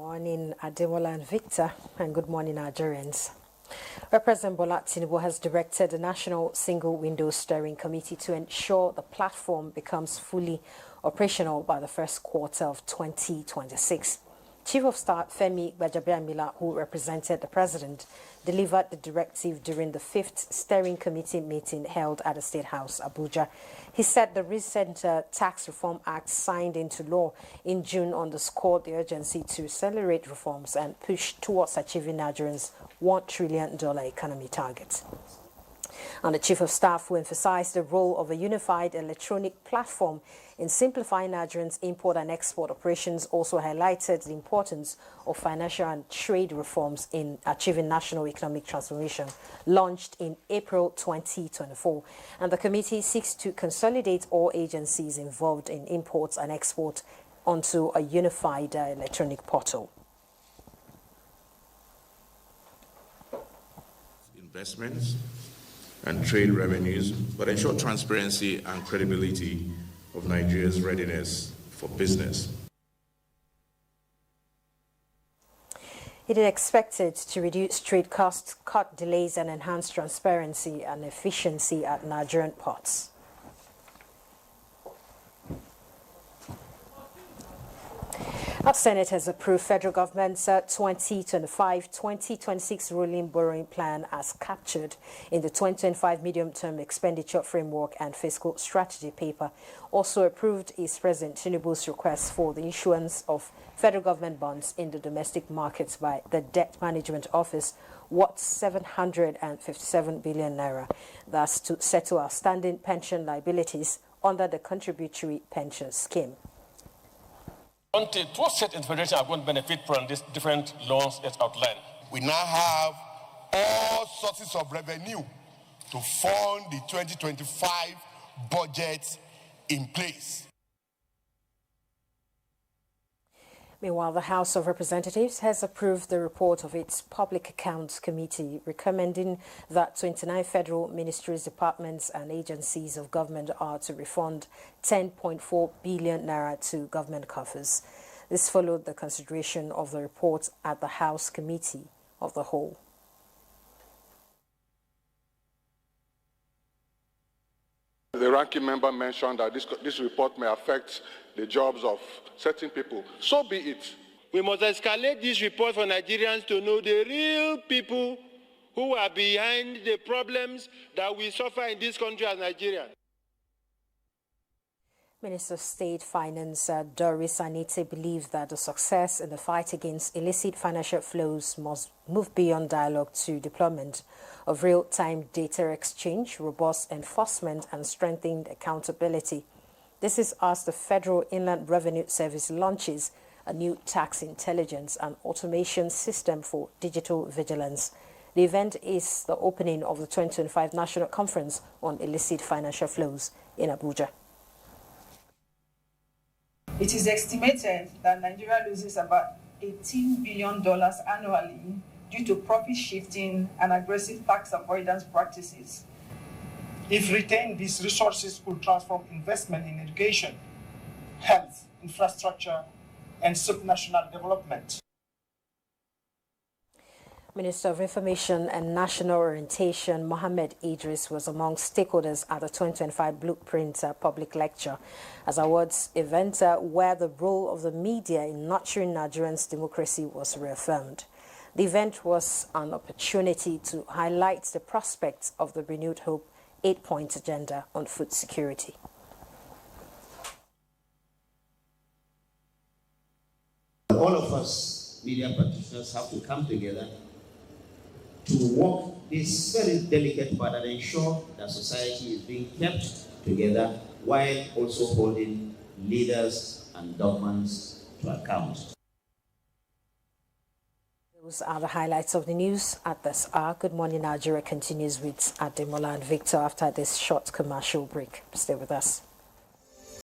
Morning, Ademola and Victor, and good morning, Nigerians. President Bola Tinubu has directed the National Single Window Steering Committee to ensure the platform becomes fully operational by the first quarter of 2026. Chief of Staff Femi Gbajabiamila, who represented the president, delivered the directive during the 5th Steering Committee meeting held at the State House, Abuja. He said the recent Tax Reform Act signed into law in June underscored the urgency to accelerate reforms and push towards achieving Nigeria's $1 trillion economy target. And the Chief of Staff, who emphasized the role of a unified electronic platform in simplifying Nigerians' import and export operations, also highlighted the importance of financial and trade reforms in achieving national economic transformation, launched in April 2024. And the committee seeks to consolidate all agencies involved in imports and export onto a unified electronic portal. Investments and trade revenues, but ensure transparency and credibility of Nigeria's readiness for business. It is expected to reduce trade costs, cut delays, and enhance transparency and efficiency at Nigerian ports. Our Senate has approved federal government's 2025-2026 rolling borrowing plan as captured in the 2025 medium-term expenditure framework and fiscal strategy paper. Also approved is President Tinubu's request for the issuance of federal government bonds in the domestic markets by the Debt Management Office, worth 757 billion naira. That's to settle outstanding pension liabilities under the contributory pension scheme. What set in the Federation are going to benefit from these different loans as outlined? We now have all sources of revenue to fund the 2025 budget in place. Meanwhile, the House of Representatives has approved the report of its Public Accounts Committee, recommending that 29 federal ministries, departments, and agencies of government are to refund 10.4 billion naira to government coffers. This followed the consideration of the report at the House Committee of the Whole. The ranking member mentioned that this report may affect the jobs of certain people. So be it. We must escalate this report for Nigerians to know the real people who are behind the problems that we suffer in this country as Nigerians. Minister of State Finance Doris Anite believes that the success in the fight against illicit financial flows must move beyond dialogue to deployment of real-time data exchange, robust enforcement, and strengthened accountability. This is as the Federal Inland Revenue Service launches a new tax intelligence and automation system for digital vigilance. The event is the opening of the 2025 National Conference on Illicit Financial Flows in Abuja. It is estimated that Nigeria loses about $18 billion annually due to profit shifting and aggressive tax avoidance practices. If retained, these resources could transform investment in education, health, infrastructure, and subnational development. Minister of Information and National Orientation Mohammed Idris was among stakeholders at the 2025 Blueprint Public Lecture as awards event where the role of the media in nurturing Nigerians' democracy was reaffirmed. The event was an opportunity to highlight the prospects of the renewed hope 8-point agenda on food security. All of us media practitioners have to come together to walk this very delicate path and ensure that society is being kept together while also holding leaders and governments to account. Those are the highlights of the news at this hour. Good Morning Nigeria continues with Ademola and Victor after this short commercial break. Stay with us.